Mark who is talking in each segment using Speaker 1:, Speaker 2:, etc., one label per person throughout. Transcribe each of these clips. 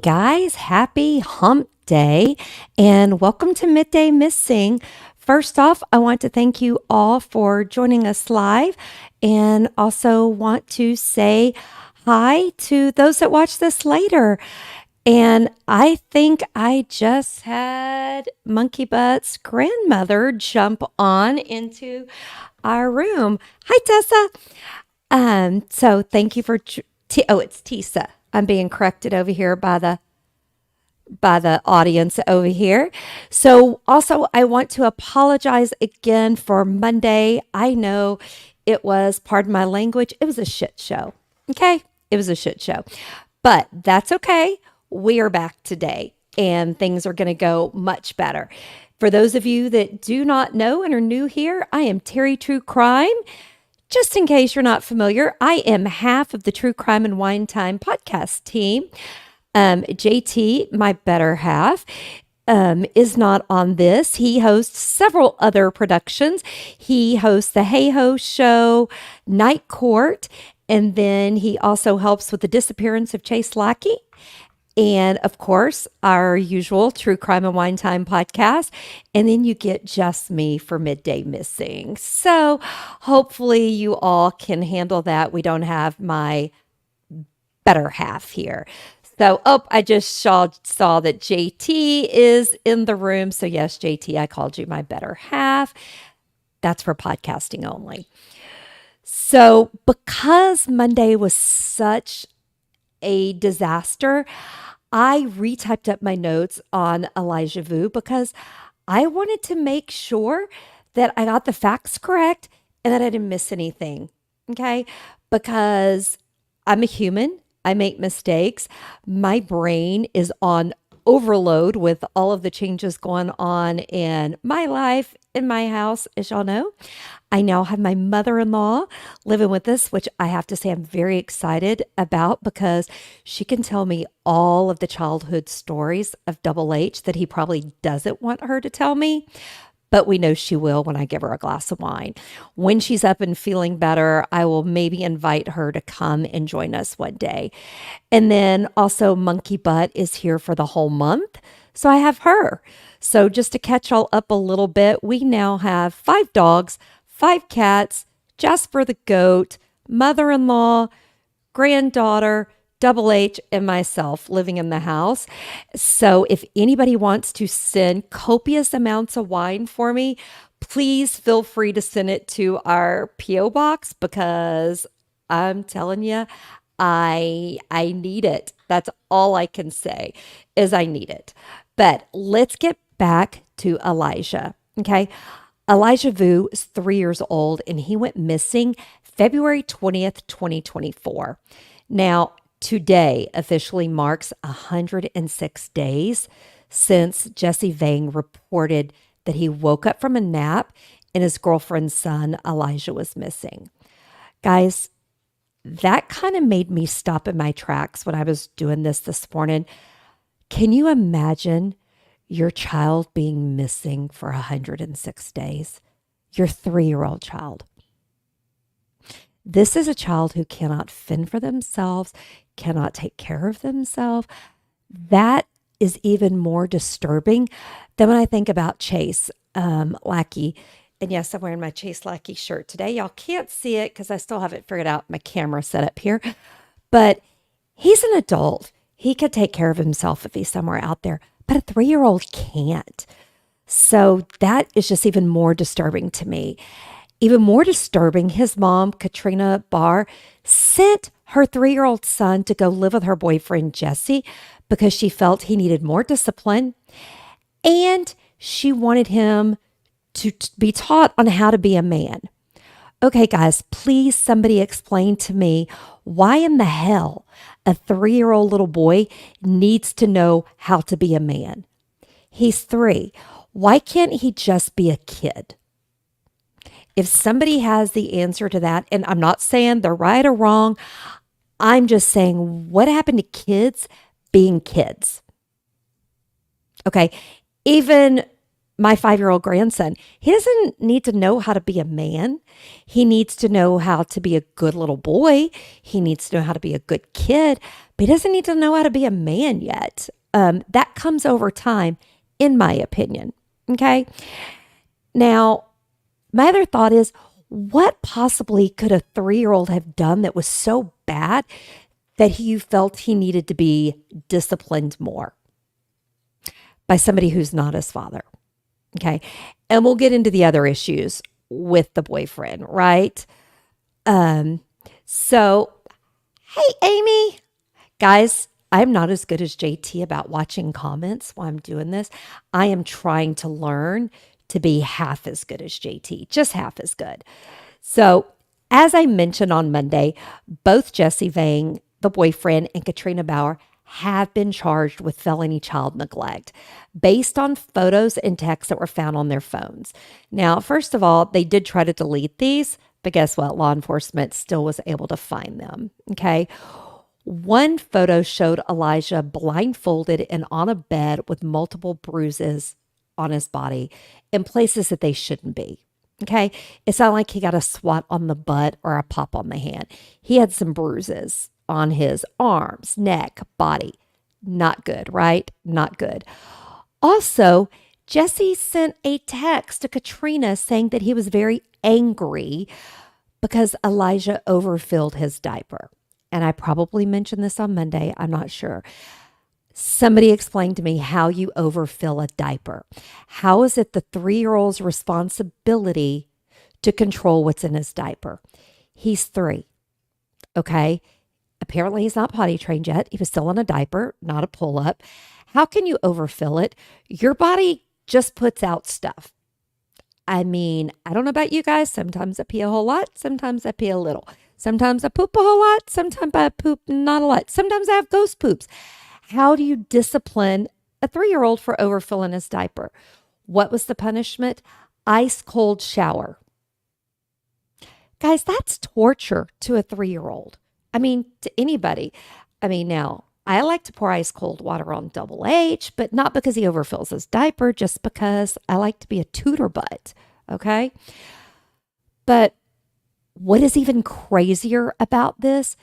Speaker 1: guys. Happy hump day and welcome to Midday Missing. First off, I want to thank you all for joining us live and also want to say hi to those that watch this later. And I think I just had Monkey Butt's grandmother jump on into our room. Hi, Tessa. So thank you for it's Tisa. I'm being corrected over here by the audience over here. So also I want to apologize again for Monday. I know it was, pardon my language, it was a shit show. Okay? It was a shit show. But that's okay. We are back today and things are going to go much better. For those of you that do not know and are new here, I am Teri True Crime. Just in case you're not familiar, I am half of the True Crime and Wine Time podcast team. JT, my better half, is not on this. He hosts several other productions. He hosts the Hey Ho Show, Night Court, and then he also helps with the disappearance of Chase Lackey. And of course, our usual True Crime and Wine Time podcast. And then you get just me for Midday Missing. So hopefully you all can handle that. We don't have my better half here. So, I just saw that JT is in the room. So yes, JT, I called you my better half. That's for podcasting only. So because Monday was such a disaster, I retyped up my notes on Elijah Vu because I wanted to make sure that I got the facts correct and that I didn't miss anything. Okay. Because I'm a human. I make mistakes. My brain is on overload with all of the changes going on in my life, in my house, as y'all know. I now have my mother-in-law living with us, which I have to say I'm very excited about because she can tell me all of the childhood stories of Double H that he probably doesn't want her to tell me. But we know she will when I give her a glass of wine. When she's up and feeling better, I will maybe invite her to come and join us one day. And then also Monkey Butt is here for the whole month. So I have her. So just to catch all up a little bit, we now have 5 dogs, 5 cats, Jasper the goat, mother-in-law, granddaughter, Double H, and myself living in the house. So if anybody wants to send copious amounts of wine for me, please feel free to send it to our P.O. box because I'm telling you, I need it. That's all I can say is I need it. But let's get back to Elijah. Okay. Elijah Vu is 3 years old and he went missing February 20th, 2024. Now, today officially marks 106 days since Jesse Vang reported that he woke up from a nap and his girlfriend's son, Elijah, was missing. Guys, that kind of made me stop in my tracks when I was doing this morning. Can you imagine your child being missing for 106 days? Your 3-year-old child. This is a child who cannot fend for themselves, cannot take care of themselves. That is even more disturbing than when I think about Chase Lackey. And yes, I'm wearing my Chase Lackey shirt today. Y'all can't see it because I still haven't figured out my camera setup here. But he's an adult. He could take care of himself if he's somewhere out there. But a 3-year-old can't. So that is just even more disturbing to me. Even more disturbing, his mom, Katrina Barr, sent her 3-year-old son to go live with her boyfriend, Jesse, because she felt he needed more discipline. And she wanted him to be taught on how to be a man. Okay, guys, please somebody explain to me why in the hell a 3-year-old little boy needs to know how to be a man. He's 3. Why can't he just be a kid? If somebody has the answer to that, and I'm not saying they're right or wrong, I'm just saying what happened to kids being kids? Okay, even my 5-year-old grandson, he doesn't need to know how to be a man. He needs to know how to be a good little boy. He needs to know how to be a good kid. but he doesn't need to know how to be a man yet. That comes over time, in my opinion. Okay. Now, my other thought is, what possibly could a 3-year-old have done that was so bad that he felt he needed to be disciplined more by somebody who's not his father? Okay. And we'll get into the other issues with the boyfriend, right? So, hey, Amy. Guys, I'm not as good as JT about watching comments while I'm doing this. I am trying to learn to be half as good as JT, just half as good. So, as I mentioned on Monday, both Jesse Vang, the boyfriend, and Katrina Bauer have been charged with felony child neglect based on photos and texts that were found on their phones. Now, first of all, they did try to delete these, but guess what? Law enforcement still was able to find them. Okay. One photo showed Elijah blindfolded and on a bed with multiple bruises on his body in places that they shouldn't be. Okay. It's not like he got a swat on the butt or a pop on the hand. He had some bruises on his arms, neck, body. Not good, right? Not good. Also, Jesse sent a text to Katrina saying that he was very angry because Elijah overfilled his diaper. And I probably mentioned this on Monday. I'm not sure. Somebody explained to me how you overfill a diaper. How is it the 3-year-old's responsibility to control what's in his diaper? He's 3. Okay. Apparently, he's not potty trained yet. He was still in a diaper, not a pull up. How can you overfill it? Your body just puts out stuff. I mean, I don't know about you guys. Sometimes I pee a whole lot. Sometimes I pee a little. Sometimes I poop a whole lot. Sometimes I poop not a lot. Sometimes I have ghost poops. How do you discipline a 3-year-old for overfilling his diaper? What was the punishment? Ice cold shower. Guys, that's torture to a 3-year-old. I mean, to anybody. I mean, now, I like to pour ice cold water on Double H, but not because he overfills his diaper, just because I like to be a tutor butt. Okay. But what is even crazier about this?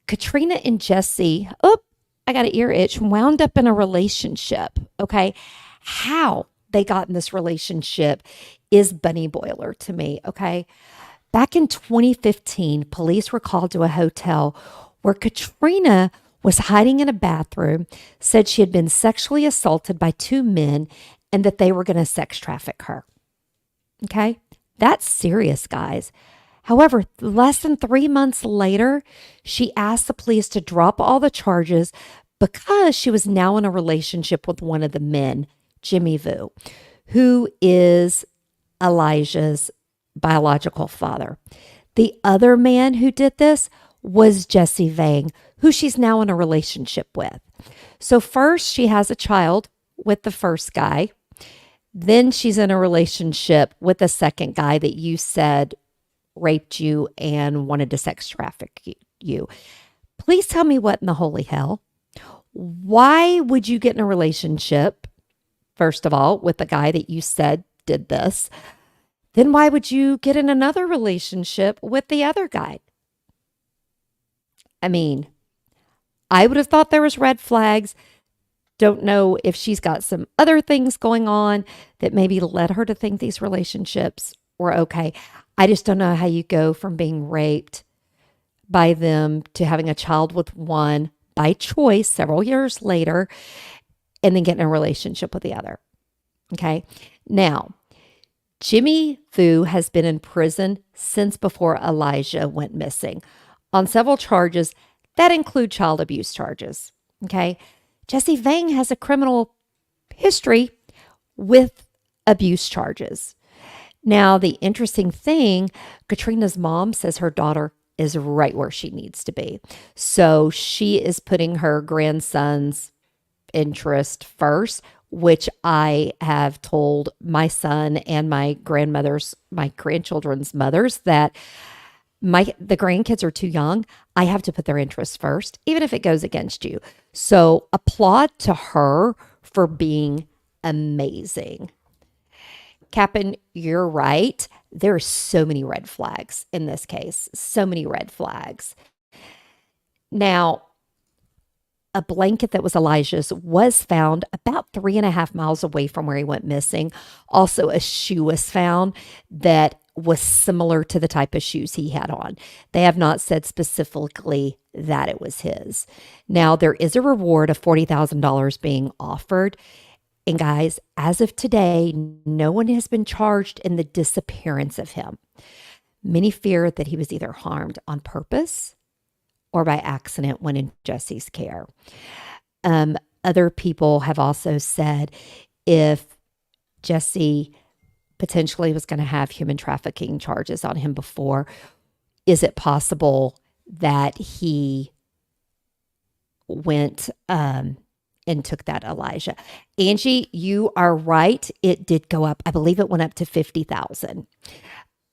Speaker 1: Katrina and Jesse, I got an ear itch, wound up in a relationship. Okay. How they got in this relationship is bunny boiler to me. Okay. Back in 2015, police were called to a hotel where Katrina was hiding in a bathroom, said she had been sexually assaulted by 2 men and that they were going to sex traffic her. Okay. That's serious, guys. However, less than 3 months later, she asked the police to drop all the charges because she was now in a relationship with one of the men, Jimmy Vu, who is Elijah's biological father. The other man who did this was Jesse Vang, who she's now in a relationship with. So first she has a child with the first guy. Then she's in a relationship with the second guy that you said raped you and wanted to sex traffic you. Please tell me what in the holy hell. Why would you get in a relationship, first of all, with the guy that you said did this? Then why would you get in another relationship with the other guy? I mean, I would have thought there was red flags. Don't know if she's got some other things going on that maybe led her to think these relationships were okay. I just don't know how you go from being raped by them to having a child with one by choice several years later and then getting a relationship with the other. Okay. Now, Jimmy Vu has been in prison since before Elijah went missing on several charges that include child abuse charges. Okay. Jesse Vang has a criminal history with abuse charges. Now, the interesting thing, Katrina's mom says her daughter is right where she needs to be. So she is putting her grandson's interest first, which I have told my son and my grandchildren's mothers that the grandkids are too young. I have to put their interests first, even if it goes against you. So applaud to her for being amazing. Captain, you're right. There are so many red flags in this case. So many red flags. Now, a blanket that was Elijah's was found about 3.5 miles away from where he went missing. Also, a shoe was found that was similar to the type of shoes he had on. They have not said specifically that it was his. Now, there is a reward of $40,000 being offered. And guys, as of today, no one has been charged in the disappearance of him. Many fear that he was either harmed on purpose or by accident when in Jesse's care. Other people have also said if Jesse potentially was going to have human trafficking charges on him before, is it possible that he went and took that Elijah? Angie, you are right. It did go up. I believe it went up to 50,000.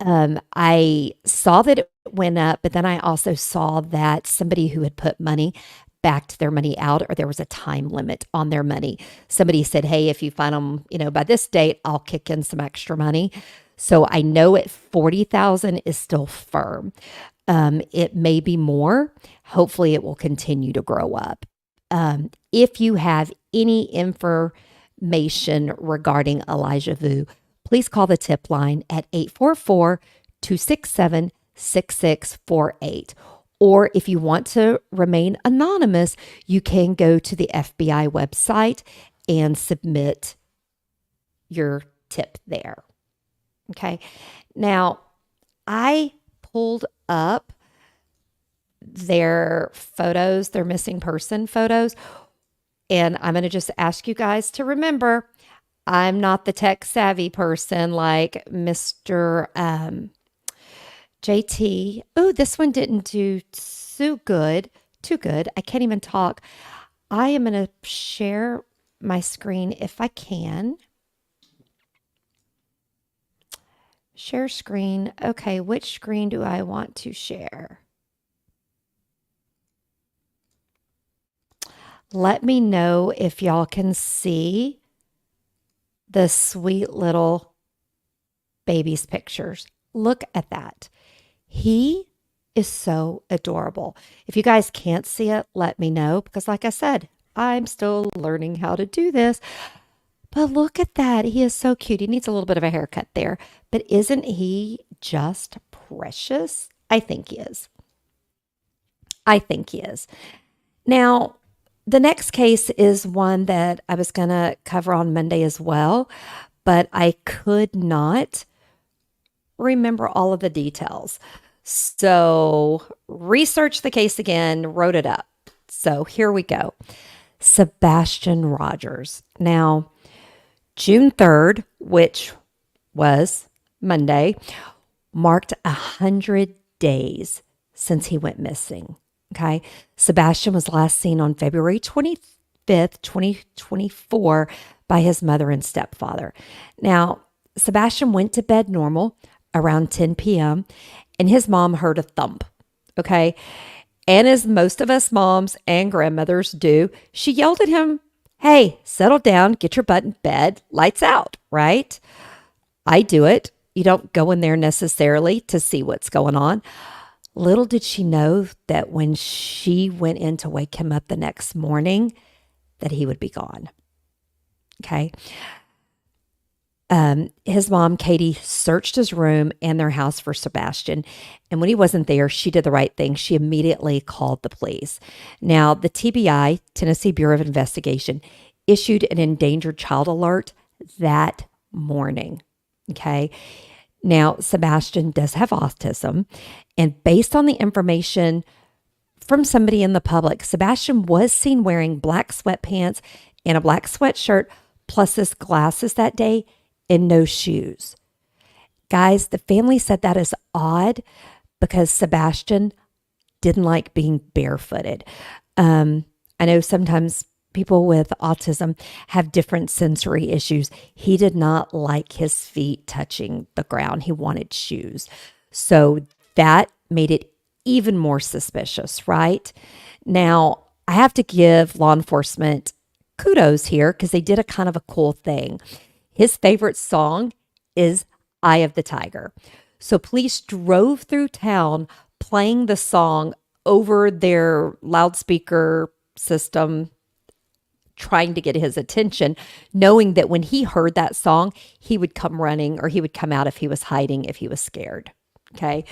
Speaker 1: I saw that it went up, but then I also saw that somebody who had put money backed their money out, or there was a time limit on their money. Somebody said, hey, if you find them, by this date, I'll kick in some extra money. So I know at 40,000 is still firm. It may be more. Hopefully it will continue to grow up. If you have any information regarding Elijah Vu, please call the tip line at 844-267-6648. Or if you want to remain anonymous, you can go to the FBI website and submit your tip there. Okay. Now, I pulled up their photos, their missing person photos, and I'm going to just ask you guys to remember, I'm not the tech savvy person like Mr. JT. Oh, this one didn't do too good. I can't even talk. I am going to share my screen if I can. Share screen. Okay, which screen do I want to share? Let me know if y'all can see the sweet little baby's pictures. Look at that. He is so adorable. If you guys can't see it, let me know, because like I said, I'm still learning how to do this. But look at that. He is so cute. He needs a little bit of a haircut there. But isn't he just precious? I think he is. Now, the next case is one that I was going to cover on Monday as well, but I could not remember all of the details. So, researched the case again, wrote it up. So, here we go. Sebastian Rogers. Now, June 3rd, which was Monday, marked 100 days since he went missing. Okay. Sebastian was last seen on February 25th, 2024 by his mother and stepfather. Now, Sebastian went to bed normal around 10 p.m. and his mom heard a thump. Okay. And as most of us moms and grandmothers do, she yelled at him, hey, settle down, get your butt in bed, lights out, right? I do it. You don't go in there necessarily to see what's going on. Little did she know that when she went in to wake him up the next morning, that he would be gone. Okay. His mom, Katie, searched his room and their house for Sebastian. And when he wasn't there, she did the right thing. She immediately called the police. Now, the TBI, Tennessee Bureau of Investigation, issued an endangered child alert that morning. Okay. Now, Sebastian does have autism, and based on the information from somebody in the public, Sebastian was seen wearing black sweatpants and a black sweatshirt, plus his glasses that day, and no shoes. Guys, the family said that is odd because Sebastian didn't like being barefooted. I know sometimes people with autism have different sensory issues. He did not like his feet touching the ground. He wanted shoes. So that made it even more suspicious, right? Now, I have to give law enforcement kudos here because they did a kind of a cool thing. His favorite song is Eye of the Tiger. So police drove through town playing the song over their loudspeaker system trying to get his attention, knowing that when he heard that song, he would come running or he would come out if he was hiding, if he was scared. Okay.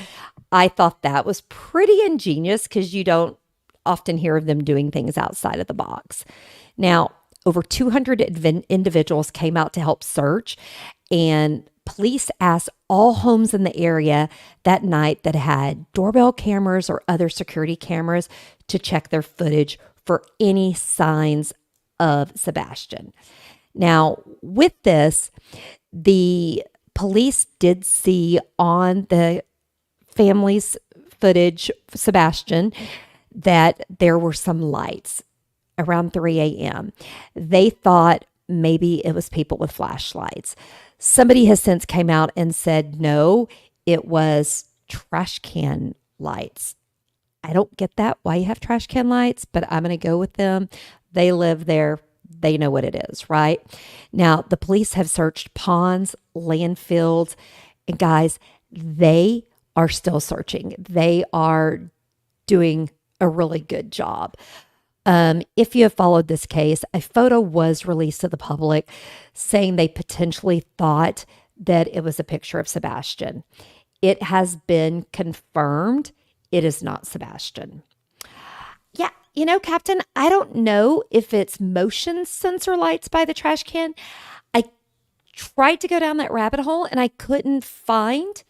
Speaker 1: I thought that was pretty ingenious because you don't often hear of them doing things outside of the box. Now, over 200 individuals came out to help search, and police asked all homes in the area that night that had doorbell cameras or other security cameras to check their footage for any signs of Sebastian. Now, with this, the police did see on the family's footage, Sebastian, that there were some lights around 3 a.m. They thought maybe it was people with flashlights. Somebody has since came out and said, no, it was trash can lights. I don't get that, why you have trash can lights, but I'm going to go with them. They live there. They know what it is, right? Now, the police have searched ponds, landfills, and guys, they are still searching. They are doing a really good job. If you have followed this case, a photo was released to the public saying they potentially thought that it was a picture of Sebastian. It has been confirmed it is not Sebastian. Yeah, Captain, I don't know if it's motion sensor lights by the trash can. I tried to go down that rabbit hole and I couldn't find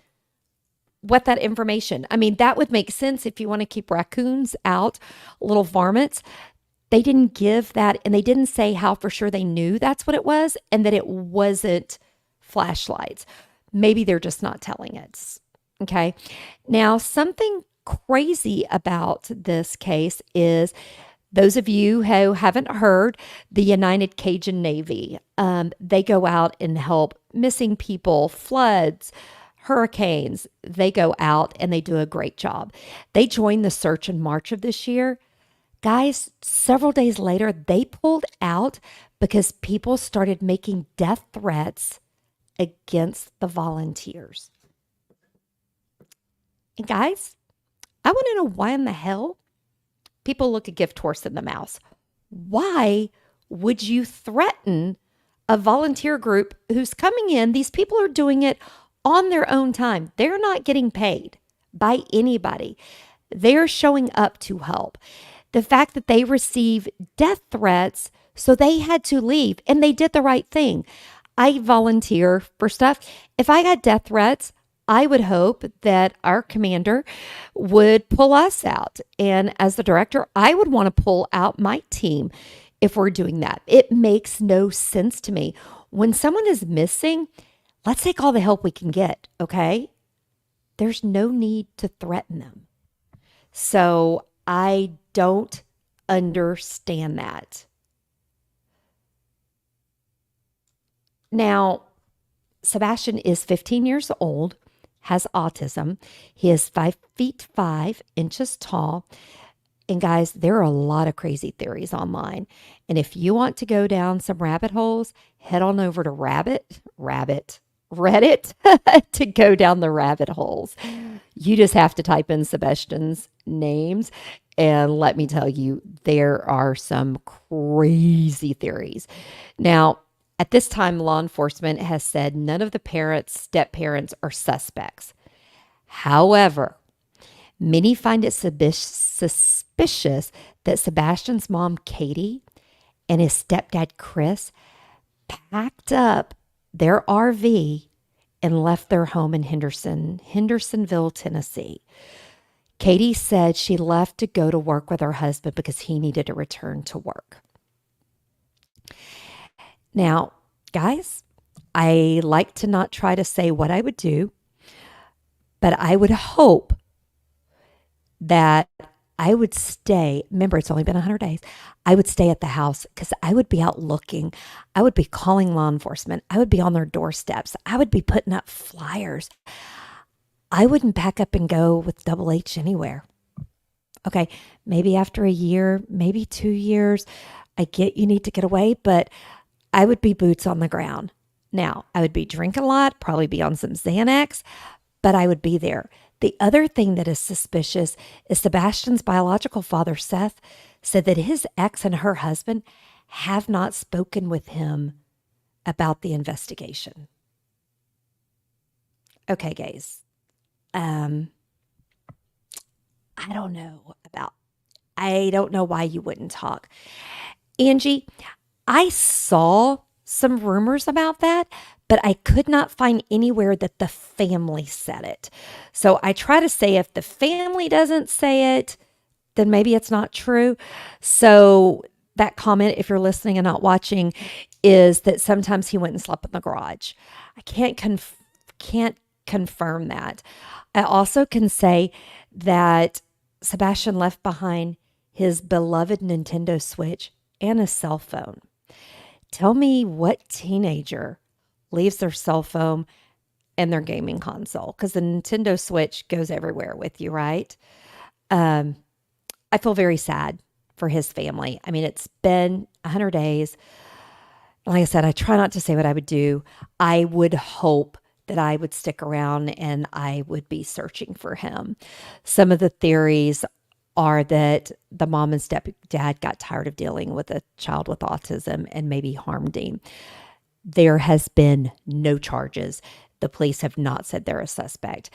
Speaker 1: what that information. I mean, that would make sense if you want to keep raccoons out, little varmints. They didn't give that, and they didn't say how for sure they knew that's what it was and that it wasn't flashlights. Maybe they're just not telling us. Okay. Now, something crazy about this case is those of you who haven't heard, the United Cajun Navy, they go out and help missing people, floods, hurricanes. They go out and they do a great job. They joined the search in March of this year. Guys, several days later, they pulled out because people started making death threats against the volunteers. And guys, I want to know why in the hell people look a gift horse in the mouth. Why would you threaten a volunteer group who's coming in? These people are doing it on their own time. They're not getting paid by anybody. They're showing up to help. The fact that they receive death threats, so they had to leave, and they did the right thing. I volunteer for stuff. If I got death threats, I would hope that our commander would pull us out. And as the director, I would want to pull out my team if we're doing that. It makes no sense to me. When someone is missing, let's take all the help we can get, okay? There's no need to threaten them. So I don't understand that. Now, Sebastian is 15 years old, has autism. He is 5'5" tall. And guys, there are a lot of crazy theories online. And if you want to go down some rabbit holes, head on over to Reddit to go down the rabbit holes. You just have to type in Sebastian's names. And let me tell you, there are some crazy theories. Now, at this time, law enforcement has said none of the parents, step-parents, are suspects. However, many find it suspicious that Sebastian's mom, Katie, and his stepdad, Chris, packed up their RV and left their home in Hendersonville, Tennessee. Katie said she left to go to work with her husband because he needed to return to work. Now, guys, I like to not try to say what I would do, but I would hope that I would stay. Remember, it's only been 100 days. I would stay at the house because I would be out looking. I would be calling law enforcement. I would be on their doorsteps. I would be putting up flyers. I wouldn't pack up and go with Double H anywhere. Okay, maybe after a year, maybe 2 years, I get you need to get away, but I would be boots on the ground. Now, I would be drinking a lot, probably be on some Xanax, but I would be there. The other thing that is suspicious is Sebastian's biological father, Seth, said that his ex and her husband have not spoken with him about the investigation. Okay, guys. Um, I don't know about, I don't know why you wouldn't talk. Angie, I saw some rumors about that, but I could not find anywhere that the family said it. So I try to say if the family doesn't say it, then maybe it's not true. So that comment, if you're listening and not watching, is that sometimes he went and slept in the garage. I can't confirm that. I also can say that Sebastian left behind his beloved Nintendo Switch and a cell phone. Tell me what teenager leaves their cell phone and their gaming console, because the Nintendo Switch goes everywhere with you, right? Um, I feel very sad for his family. I mean, it's been 100 days. Like I said, I try not to say what I would do. I would hope that I would stick around and I would be searching for him. Some of the theories are that the mom and stepdad got tired of dealing with a child with autism and maybe harmed him. There has been no charges. The police have not said they're a suspect.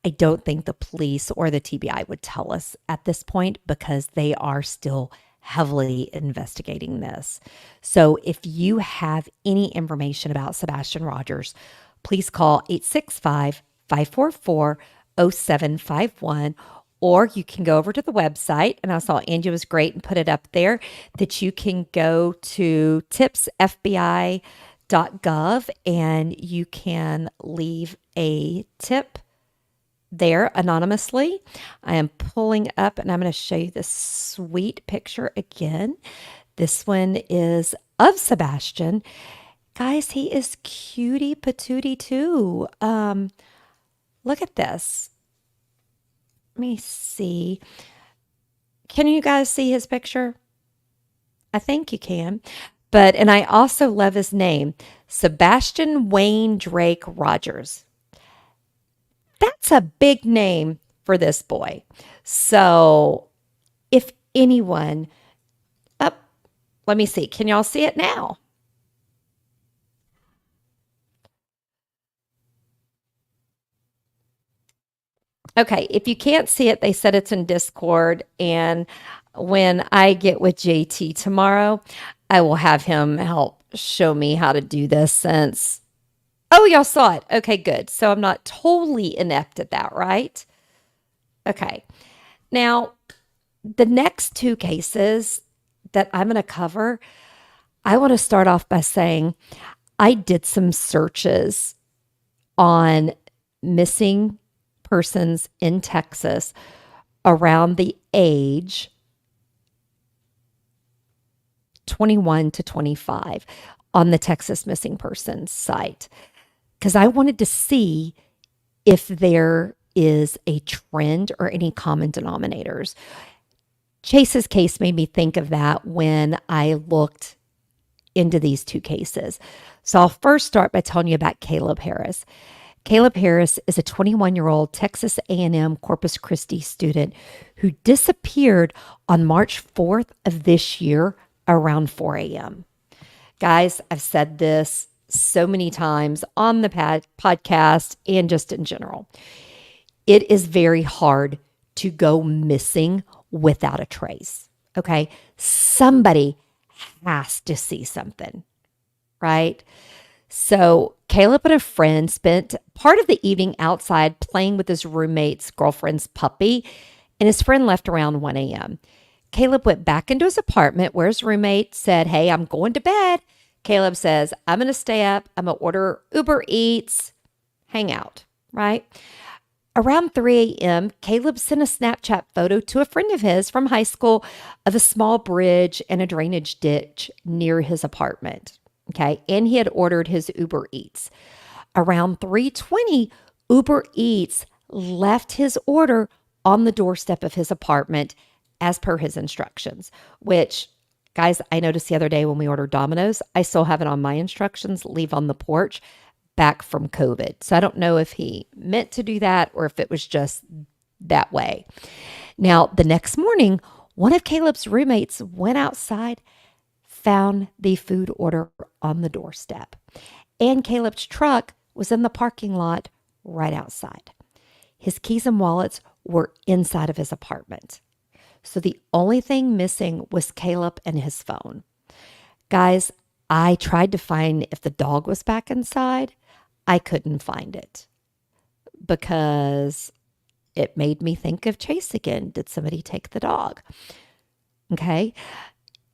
Speaker 1: I don't think the police or the TBI would tell us at this point because they are still heavily investigating this. So if you have any information about Sebastian Rogers, please call 865-544-0751, or you can go over to the website. And I saw Angie was great and put it up there that you can go to tipsfbi.gov and you can leave a tip there anonymously. I am pulling up and I'm going to show you this sweet picture again. This one is of Sebastian. Guys, he is cutie patootie too. Look at this. Let me see. Can you guys see his picture? I think you can. And I also love his name, Sebastian Wayne Drake Rogers. That's a big name for this boy. So if anyone, up, let me see. Can y'all see it now? Okay, if you can't see it, they said it's in Discord. And when I get with JT tomorrow, I will have him help show me how to do this since. Oh, y'all saw it. Okay, good. So I'm not totally inept at that, right? Okay. Now, the next two cases that I'm going to cover, I want to start off by saying I did some searches on missing persons in Texas around the age 21 to 25 on the Texas Missing Persons site because I wanted to see if there is a trend or any common denominators. Chase's case made me think of that when I looked into these two cases. So I'll first start by telling you about Caleb Harris. Caleb Harris is a 21-year-old Texas A&M Corpus Christi student who disappeared on March 4th of this year around 4 a.m. Guys, I've said this so many times on the podcast and just in general. It is very hard to go missing without a trace, okay? Somebody has to see something, right? So Caleb and a friend spent part of the evening outside playing with his roommate's girlfriend's puppy, and his friend left around 1 a.m. Caleb went back into his apartment where his roommate said, "Hey, I'm going to bed." Caleb says, "I'm going to stay up. I'm going to order Uber Eats, hang out," right? Around 3 a.m., Caleb sent a Snapchat photo to a friend of his from high school of a small bridge and a drainage ditch near his apartment. Okay, and he had ordered his Uber Eats. Around 3:20, Uber Eats left his order on the doorstep of his apartment as per his instructions, which, guys, I noticed the other day when we ordered Domino's, I still have it on my instructions, leave on the porch. back from COVID. So I don't know if he meant to do that or if it was just that way. Now, the next morning, one of Caleb's roommates went outside, found the food order on the doorstep, and Caleb's truck was in the parking lot right outside. His keys and wallets were inside of his apartment. So the only thing missing was Caleb and his phone. Guys, I tried to find if the dog was back inside. I couldn't find it because it made me think of Chase again. Did somebody take the dog? Okay.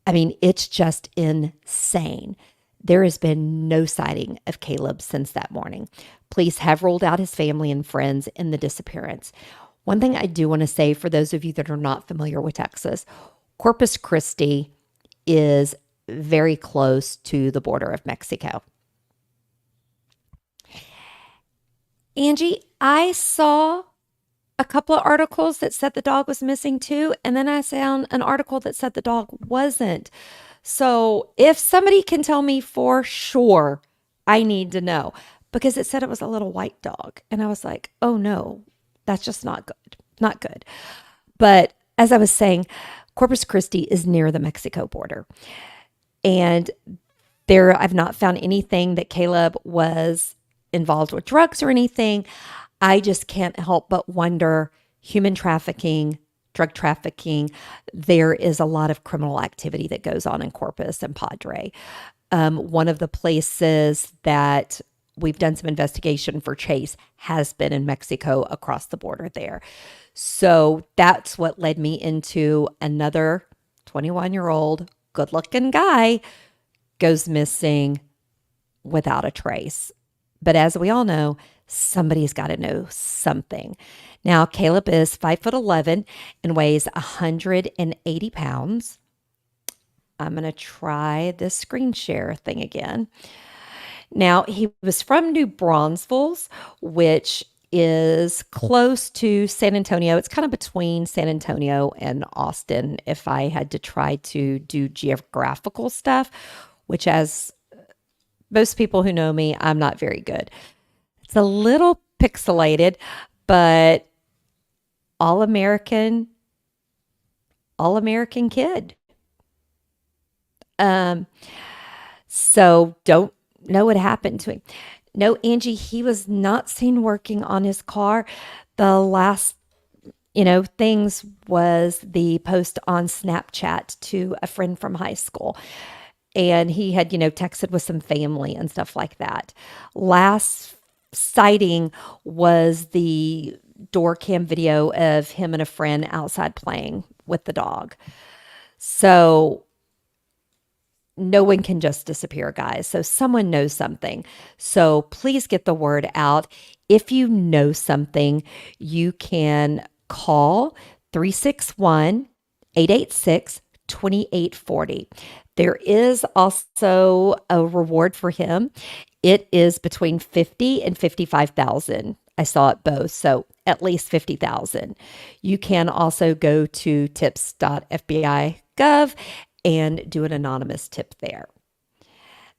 Speaker 1: I mean, it's just insane. There has been no sighting of Caleb since that morning. Police have ruled out his family and friends in the disappearance. One thing I do want to say for those of you that are not familiar with Texas, Corpus Christi is very close to the border of Mexico. Angie, I saw a couple of articles that said the dog was missing too, and then I found an article that said the dog wasn't. So if somebody can tell me for sure, I need to know because it said it was a little white dog. And I was like, oh no, that's just not good. Not good. But as I was saying, Corpus Christi is near the Mexico border. And there, I've not found anything that Caleb was involved with drugs or anything. I just can't help but wonder human trafficking, drug trafficking. There is a lot of criminal activity that goes on in Corpus and Padre. One of the places that we've done some investigation for Chase has been in Mexico across the border there. So that's what led me into another 21-year-old good-looking guy goes missing without a trace. But as we all know, somebody's got to know something. Now, Caleb is 5'11" and weighs 180 pounds. I'm going to try this screen share thing again. Now, he was from New Braunfels, which is close to San Antonio. It's kind of between San Antonio and Austin if I had to try to do geographical stuff, which as most people who know me, I'm not very good. It's a little pixelated, but all American kid. So don't know what happened to him. No, Angie, he was not seen working on his car. The last, things was the post on Snapchat to a friend from high school. And he had, texted with some family and stuff like that. Last sighting was the door cam video of him and a friend outside playing with the dog. So no one can just disappear, guys. So someone knows something. So please get the word out. If you know something, you can call 361-886-2840. There is also a reward for him. It is between 50 and 55,000. I saw it both, so at least 50,000. You can also go to tips.fbi.gov and do an anonymous tip there.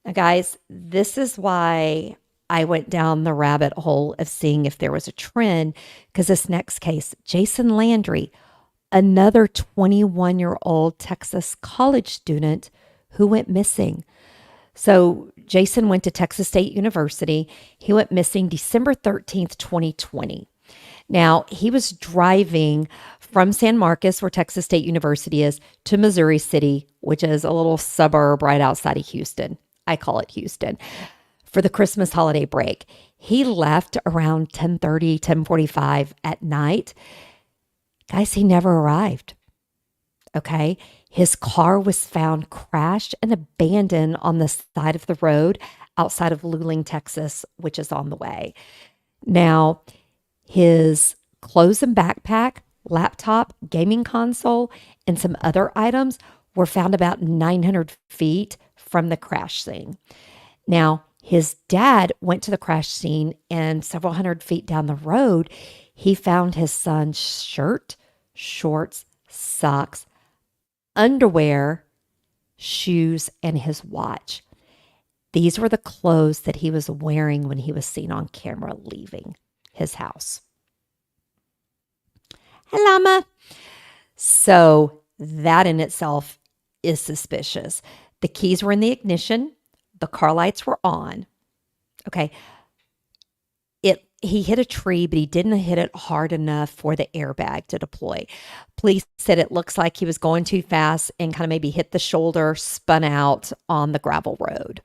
Speaker 1: Now, guys, this is why I went down the rabbit hole of seeing if there was a trend, because this next case, Jason Landry, another 21-year-old Texas college student who went missing. So Jason went to Texas State University. He went missing December 13th, 2020. Now, he was driving from San Marcos, where Texas State University is, to Missouri City, which is a little suburb right outside of Houston. I call it Houston, for the Christmas holiday break. He left around 10:30, 10:45 at night. Guys, he never arrived. Okay. His car was found crashed and abandoned on the side of the road outside of Luling, Texas, which is on the way. Now, his clothes and backpack, laptop, gaming console, and some other items were found about 900 feet from the crash scene. Now, his dad went to the crash scene, and several hundred feet down the road, he found his son's shirt, shorts, socks, underwear, shoes, and his watch. These were the clothes that he was wearing when he was seen on camera leaving his house. Hey, llama. So that in itself is suspicious. The keys were in the ignition. The car lights were on. Okay. He hit a tree, but he didn't hit it hard enough for the airbag to deploy. Police said it looks like he was going too fast and kind of maybe hit the shoulder, spun out on the gravel road.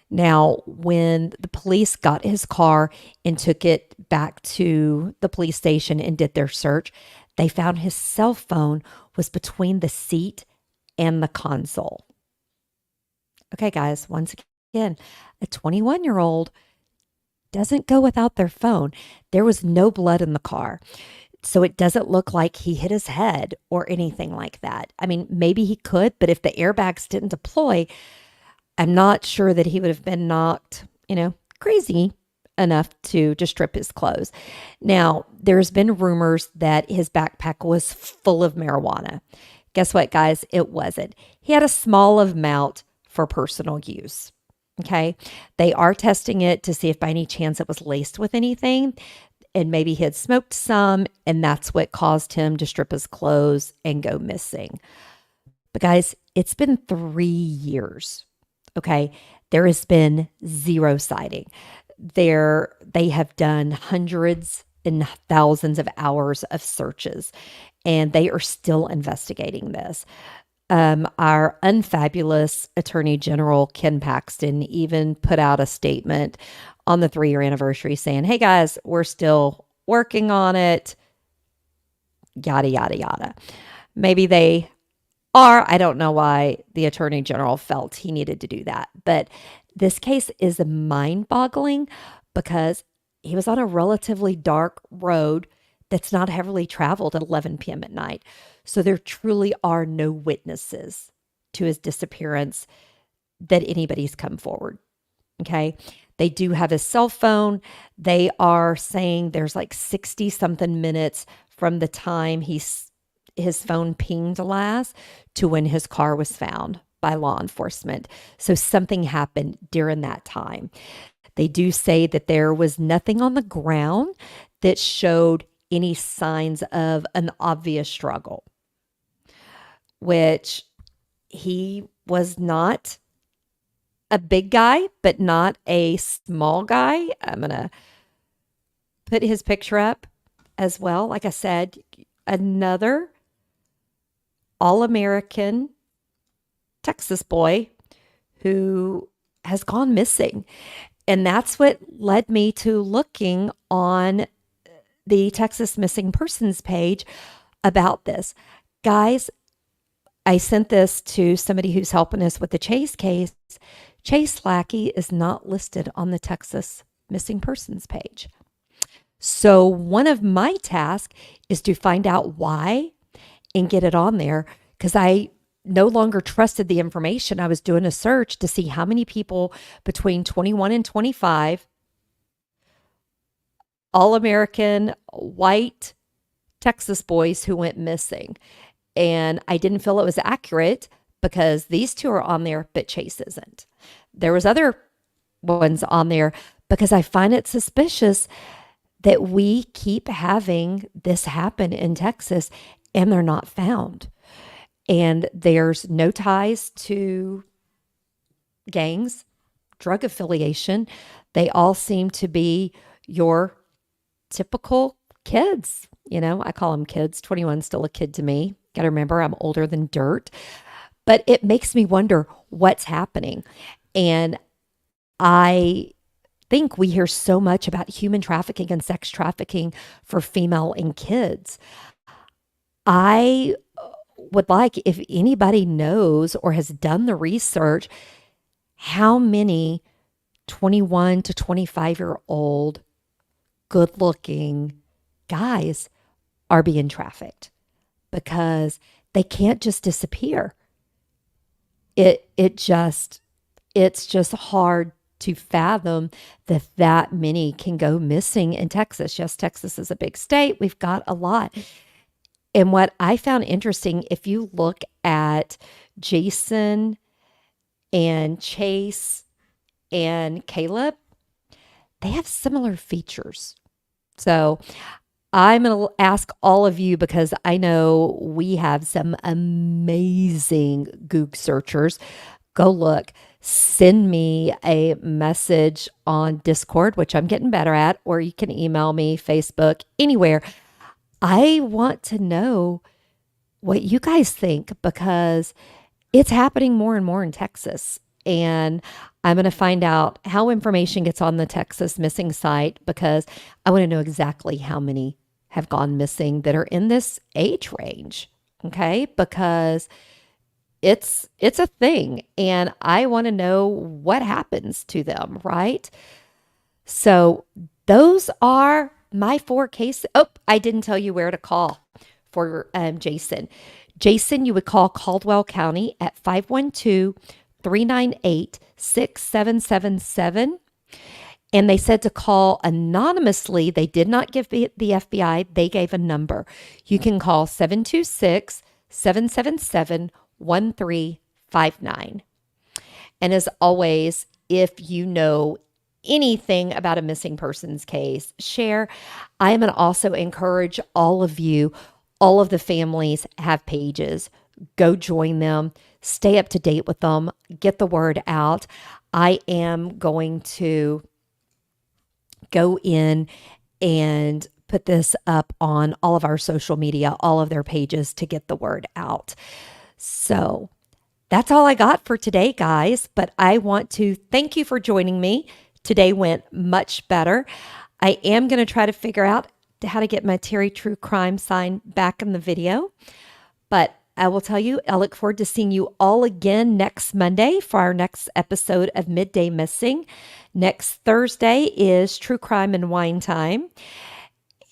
Speaker 1: Now, when the police got his car and took it back to the police station and did their search, they found his cell phone was between the seat and the console. Okay, guys, once again, a 21-year-old doesn't go without their phone. There was no blood in the car. So it doesn't look like he hit his head or anything like that. I mean, maybe he could, but if the airbags didn't deploy, I'm not sure that he would have been knocked, crazy enough to just strip his clothes. Now, there's been rumors that his backpack was full of marijuana. Guess what, guys? It wasn't. He had a small amount for personal use. Okay. They are testing it to see if by any chance it was laced with anything. And maybe he had smoked some, and that's what caused him to strip his clothes and go missing. But guys, it's been 3 years. Okay. There has been zero sighting. They have done hundreds and thousands of hours of searches, and they are still investigating this. Our unfabulous Attorney General, Ken Paxton, even put out a statement on the 3-year anniversary saying, hey guys, we're still working on it, yada, yada, yada. Maybe they are. I don't know why the Attorney General felt he needed to do that. But this case is mind-boggling because he was on a relatively dark road that's not heavily traveled at 11 p.m. at night. So there truly are no witnesses to his disappearance that anybody's come forward. Okay. They do have his cell phone. They are saying there's like 60 something minutes from the time his phone pinged last to when his car was found by law enforcement. So something happened during that time. They do say that there was nothing on the ground that showed any signs of an obvious struggle, which he was not a big guy, but not a small guy. I'm going to put his picture up as well. Like I said, another all-American Texas boy who has gone missing. And that's what led me to looking on the Texas Missing Persons page about this. Guys, I sent this to somebody who's helping us with the Chase case. Chase Lackey is not listed on the Texas Missing Persons page. So one of my tasks is to find out why and get it on there, because I no longer trusted the information. I was doing a search to see how many people between 21 and 25, all-American, white Texas boys who went missing. And I didn't feel it was accurate because these two are on there, but Chase isn't. There was other ones on there because I find it suspicious that we keep having this happen in Texas and they're not found. And there's no ties to gangs, drug affiliation. They all seem to be your typical kids. I call them kids. 21's still a kid to me. Got to remember, I'm older than dirt. But it makes me wonder what's happening. And I think we hear so much about human trafficking and sex trafficking for female and kids. I would like, if anybody knows or has done the research, how many 21 to 25-year-old good-looking guys are being trafficked, because they can't just disappear. It's just hard to fathom that many can go missing in Texas. Yes, Texas is a big state. We've got a lot. And what I found interesting, if you look at Jason and Chase and Caleb, they have similar features. So I'm going to ask all of you because I know we have some amazing Goog searchers. Go look. Send me a message on Discord, which I'm getting better at, or you can email me, Facebook, anywhere. I want to know what you guys think because it's happening more and more in Texas. And I'm going to find out how information gets on the Texas missing site because I want to know exactly how many have gone missing that are in this age range. Okay? Because it's a thing and I want to know what happens to them, right? So those are my four cases. Oh, I didn't tell you where to call for Jason. Jason, you would call Caldwell County at 512-398-6777. And they said to call anonymously. They did not give the FBI. They gave a number. You can call 726-777-1359. And as always, if you know anything about a missing persons case, share. I am going to also encourage all of you, all of the families have pages. Go join them, stay up to date with them, get the word out. I am going to go in and put this up on all of our social media, all of their pages to get the word out. So that's all I got for today, guys. But I want to thank you for joining me. Today went much better. I am going to try to figure out how to get my Teri True Crime sign back in the video. But I will tell you, I look forward to seeing you all again next Monday for our next episode of Midday Missing. Next Thursday is True Crime and Wine Time.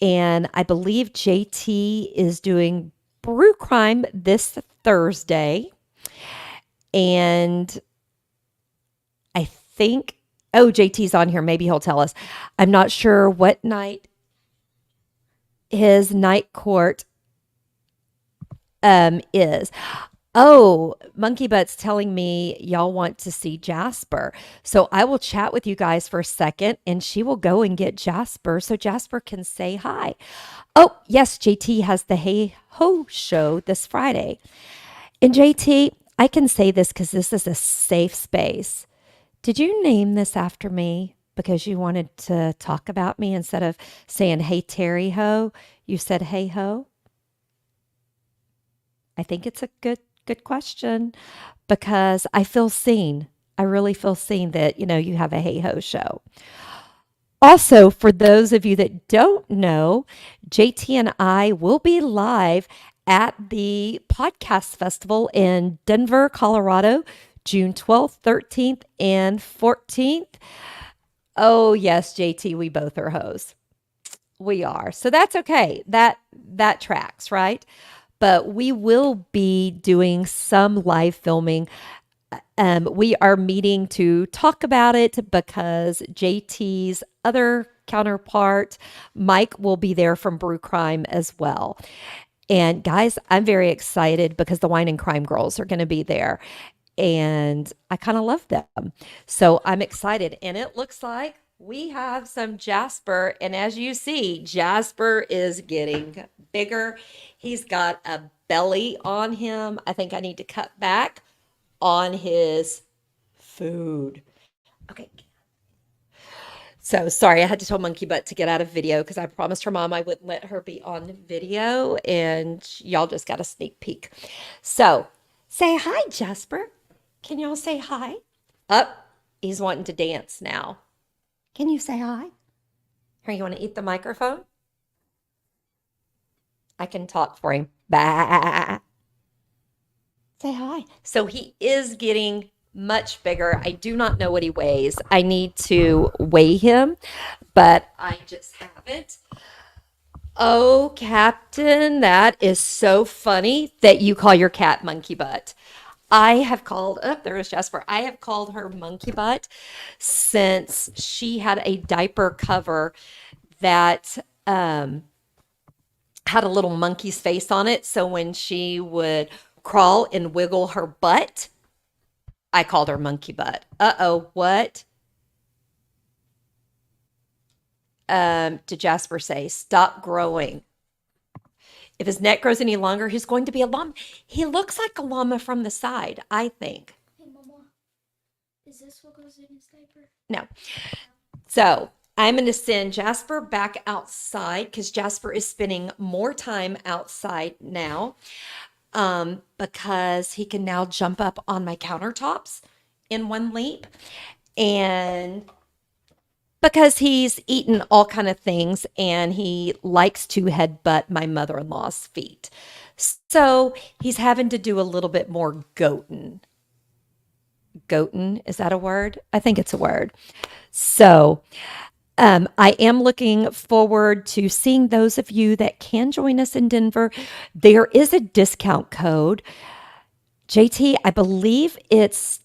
Speaker 1: And I believe JT is doing Brew Crime this Thursday. And I think, oh, JT's on here. Maybe he'll tell us. I'm not sure what night his night court is. Oh, Monkey Butt's telling me y'all want to see Jasper. So I will chat with you guys for a second and she will go and get Jasper so Jasper can say hi. Oh, yes, JT has the Hey Ho show this Friday. And JT, I can say this because this is a safe space. Did you name this after me because you wanted to talk about me instead of saying, hey, Teri Ho? You said, hey, ho? I think it's a good question because I feel seen. I really feel seen that, you have a hey ho show. Also, for those of you that don't know, JT and I will be live at the podcast festival in Denver, Colorado, June 12th, 13th, and 14th. Oh, yes, JT, we both are hoes. We are. So that's okay. That tracks, right? But we will be doing some live filming. We are meeting to talk about it because JT's other counterpart, Mike, will be there from Brew Crime as well. And guys, I'm very excited because the Wine and Crime girls are going to be there. And I kind of love them. So I'm excited. And it looks like we have some Jasper. And as you see, Jasper is getting bigger. He's got a belly on him. I think I need to cut back on his food. Okay. So sorry, I had to tell Monkey Butt to get out of video because I promised her mom I wouldn't let her be on video. And y'all just got a sneak peek. So say hi, Jasper. Can y'all say hi? Up. He's wanting to dance now. Can you say hi? Here, you want to eat the microphone? I can talk for him. Bah. Say hi. So he is getting much bigger. I do not know what he weighs. I need to weigh him, but I just haven't. Oh, Captain, that is so funny that you call your cat Monkey Butt. I have called, oh, there is Jasper. I have called her Monkey Butt since she had a diaper cover that had a little monkey's face on it. So when she would crawl and wiggle her butt, I called her Monkey Butt. Uh-oh, what? to Jasper say, stop growing. If his neck grows any longer, he's going to be a llama. He looks like a llama from the side, I think.
Speaker 2: Hey, Mama, is this what goes in his diaper?
Speaker 1: No. So I'm going to send Jasper back outside because Jasper is spending more time outside now because he can now jump up on my countertops in one leap. And because he's eaten all kind of things and he likes to headbutt my mother-in-law's feet. So he's having to do a little bit more goating. Goating, is that a word? I think it's a word. So I am looking forward to seeing those of you that can join us in Denver. There is a discount code. JT, I believe it's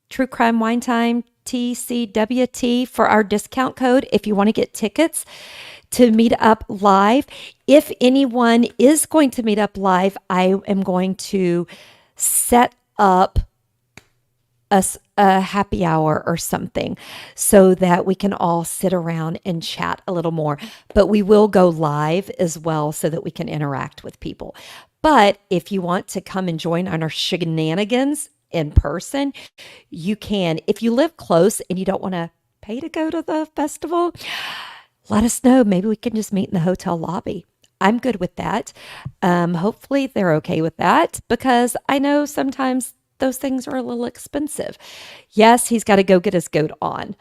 Speaker 1: True Crime Wine Time TCWT for our discount code if you want to get tickets to meet up live. If anyone is going to meet up live, I am going to set up a happy hour or something so that we can all sit around and chat a little more. But we will go live as well so that we can interact with people. But if you want to come and join on our shenanigans in person, you can. If you live close and you don't want to pay to go to the festival, let us know. Maybe we can just meet in the hotel lobby. I'm good with that. Hopefully they're okay with that because I know sometimes those things are a little expensive. Yes, he's got to go get his goat on.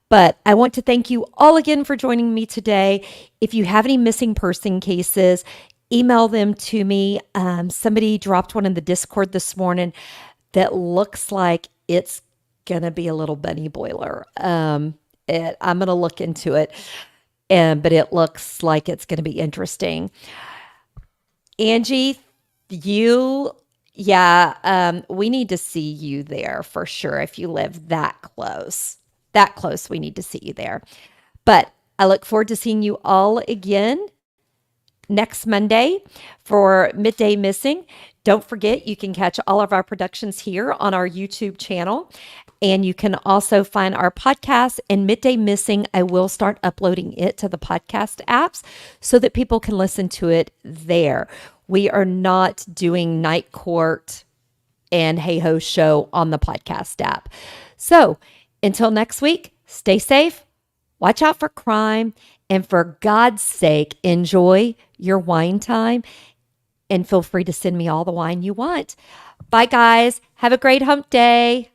Speaker 1: But I want to thank you all again for joining me today. If you have any missing person cases, email them to me. Somebody dropped one in the Discord this morning that looks like it's going to be a little bunny boiler. I'm going to look into it, but it looks like it's going to be interesting. Angie, we need to see you there for sure. If you live that close, we need to see you there. But I look forward to seeing you all again next Monday for Midday Missing. Don't forget, you can catch all of our productions here on our YouTube channel. And you can also find our podcast and Midday Missing. I will start uploading it to the podcast apps so that people can listen to it there. We are not doing Night Court and Hey Ho Show on the podcast app. So until next week, stay safe, watch out for crime, and for God's sake, enjoy your wine time and feel free to send me all the wine you want. Bye, guys. Have a great hump day.